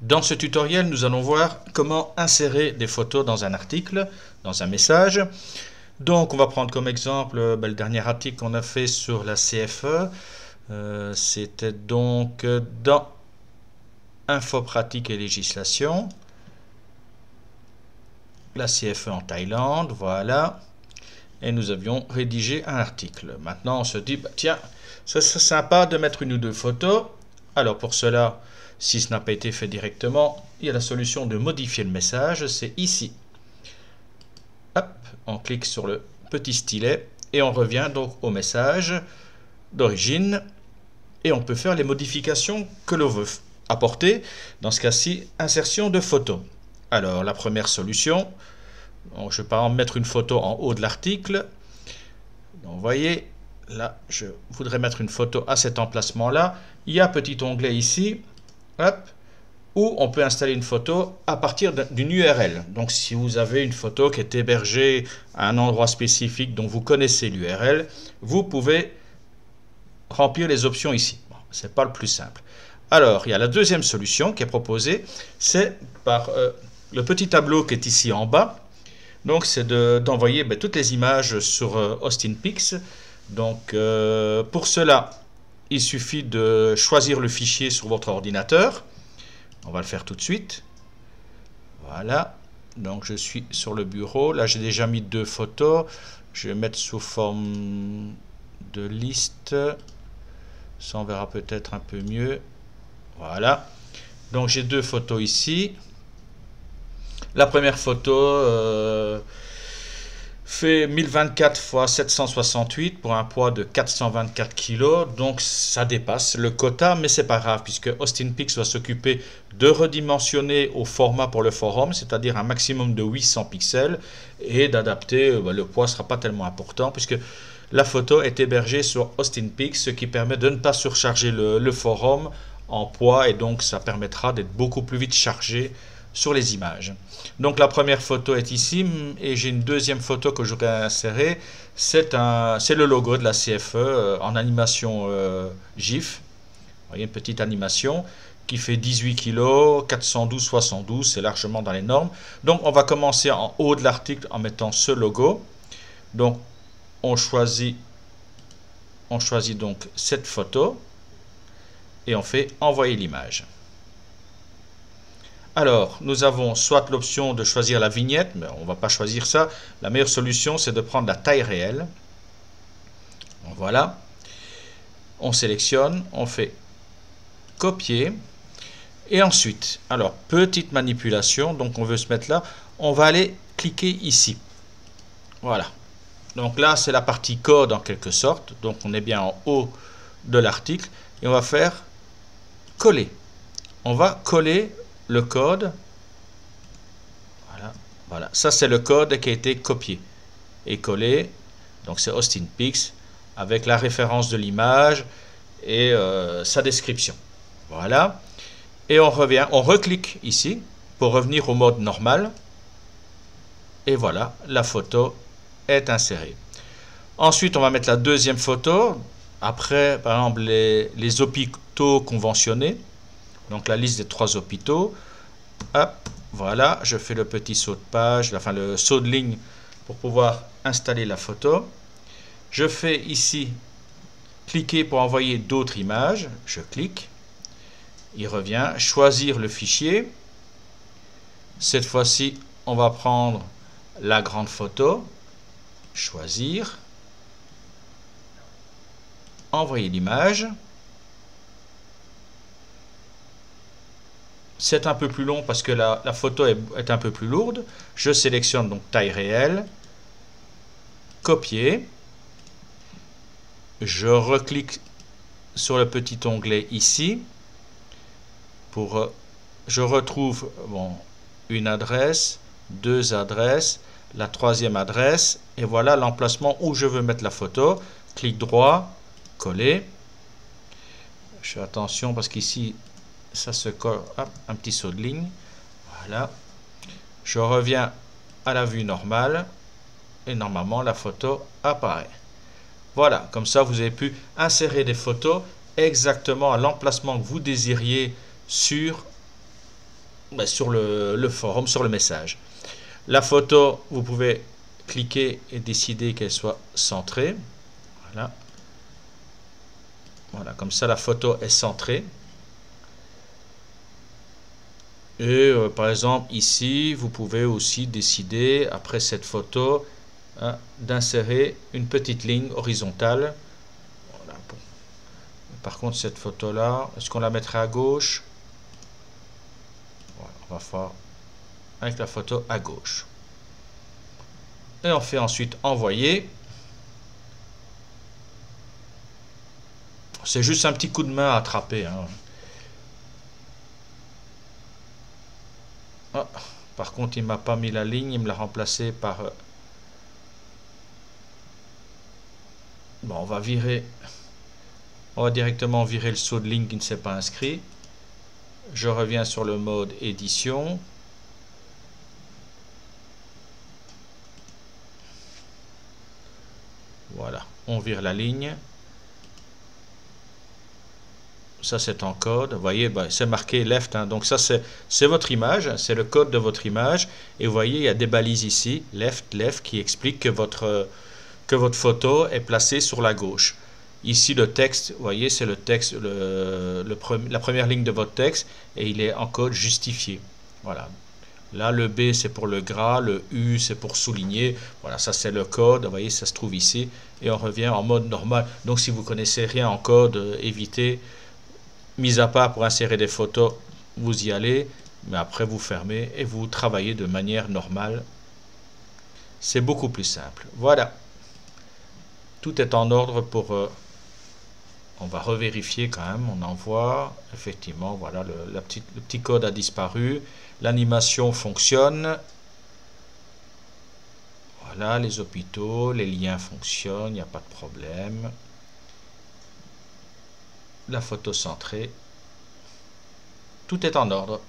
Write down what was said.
Dans ce tutoriel, nous allons voir comment insérer des photos dans un article, dans un message. Donc, on va prendre comme exemple le dernier article qu'on a fait sur la CFE. C'était donc dans Info pratique et législation. La CFE en Thaïlande, voilà. Et nous avions rédigé un article. Maintenant, on se dit, bah, tiens, ça serait sympa de mettre une ou deux photos. Alors, pour cela, si ce n'a pas été fait directement, il y a la solution de modifier le message, c'est ici. Hop, on clique sur le petit stylet et on revient donc au message d'origine et on peut faire les modifications que l'on veut apporter. Dans ce cas-ci, insertion de photos. Alors, la première solution, donc, je vais par exemple mettre une photo en haut de l'article. Vous voyez, là, je voudrais mettre une photo à cet emplacement-là. Il y a un petit onglet ici. Hop, où on peut installer une photo à partir d'une URL. Donc si vous avez une photo qui est hébergée à un endroit spécifique dont vous connaissez l'URL, vous pouvez remplir les options ici. Bon, ce n'est pas le plus simple. Alors, il y a la deuxième solution qui est proposée, c'est par le petit tableau qui est ici en bas. Donc c'est d'envoyer toutes les images sur AustinPix. Donc pour cela, il suffit de choisir le fichier sur votre ordinateur. On va le faire tout de suite. Voilà. Donc je suis sur le bureau. Là, j'ai déjà mis deux photos. Je vais mettre sous forme de liste. Ça, on verra peut-être un peu mieux. Voilà. Donc j'ai deux photos ici. La première photo fait 1024 x 768 pour un poids de 424 kg, donc ça dépasse le quota, mais c'est pas grave puisque AustinPix va s'occuper de redimensionner au format pour le forum, c'est-à-dire un maximum de 800 pixels, et d'adapter, le poids ne sera pas tellement important puisque la photo est hébergée sur AustinPix, ce qui permet de ne pas surcharger le forum en poids, et donc ça permettra d'être beaucoup plus vite chargé sur les images. Donc la première photo est ici et j'ai une deuxième photo que je voudrais insérer. C'est le logo de la CFE en animation GIF. Vous voyez, une petite animation qui fait 18 kg, 412/72, c'est largement dans les normes. Donc on va commencer en haut de l'article en mettant ce logo. Donc on choisit donc cette photo et on fait envoyer l'image. Alors, nous avons soit l'option de choisir la vignette, mais on ne va pas choisir ça. La meilleure solution, c'est de prendre la taille réelle. Donc, voilà. On sélectionne, on fait copier. Et ensuite, alors, petite manipulation, donc on veut se mettre là. On va aller cliquer ici. Voilà. Donc là, c'est la partie code en quelque sorte. Donc on est bien en haut de l'article. Et on va faire coller. On va coller le code, voilà, ça c'est le code qui a été copié et collé, donc c'est AustinPix avec la référence de l'image et sa description. Voilà, et on revient, on reclique ici pour revenir au mode normal et voilà, la photo est insérée. Ensuite, on va mettre la deuxième photo après, par exemple, les hôpitaux conventionnés. Donc la liste des 3 hôpitaux. Hop, voilà, je fais le petit saut de page, enfin le saut de ligne pour pouvoir installer la photo. Je fais ici cliquer pour envoyer d'autres images. Je clique. Il revient. Choisir le fichier. Cette fois-ci, on va prendre la grande photo. Choisir. Envoyer l'image. C'est un peu plus long parce que la photo est un peu plus lourde. Je sélectionne donc taille réelle. Copier. Je reclique sur le petit onglet ici. Je retrouve une adresse, 2 adresses, la 3e adresse. Et voilà l'emplacement où je veux mettre la photo. Clic droit, coller. Je fais attention parce qu'ici, ça se colle, hop, un petit saut de ligne, voilà. Je reviens à la vue normale et normalement la photo apparaît. Voilà, comme ça vous avez pu insérer des photos exactement à l'emplacement que vous désiriez sur sur le forum, sur le message. La photo, vous pouvez cliquer et décider qu'elle soit centrée. Voilà. Voilà, comme ça la photo est centrée. Et par exemple ici, vous pouvez aussi décider, après cette photo, hein, d'insérer une petite ligne horizontale. Voilà. Par contre, cette photo-là, est-ce qu'on la mettrait à gauche? Voilà, on va faire avec la photo à gauche. Et on fait ensuite envoyer. C'est juste un petit coup de main à attraper, hein. Ah, par contre, il m'a pas mis la ligne, il me l'a remplacé par... Bon, on va virer... On va directement virer le saut de ligne qui ne s'est pas inscrit. Je reviens sur le mode édition. Voilà, on vire la ligne. Ça c'est en code, vous voyez, ben, c'est marqué left, hein. Donc ça c'est votre image, c'est le code de votre image, et vous voyez il y a des balises ici, left, left, qui expliquent que votre photo est placée sur la gauche. Ici le texte, vous voyez, c'est le texte, la première ligne de votre texte, et il est en code justifié. Voilà. Là le B c'est pour le gras, le U c'est pour souligner, voilà, ça c'est le code, vous voyez, ça se trouve ici, et on revient en mode normal. Donc si vous connaissez rien en code, évitez. Mis à part pour insérer des photos, vous y allez, mais après vous fermez et vous travaillez de manière normale. C'est beaucoup plus simple. Voilà. Tout est en ordre pour... on va revérifier quand même, on envoie. Effectivement, voilà, le petit code a disparu. L'animation fonctionne. Voilà, les hôpitaux, les liens fonctionnent, il n'y a pas de problème. La photo centrée. Tout est en ordre.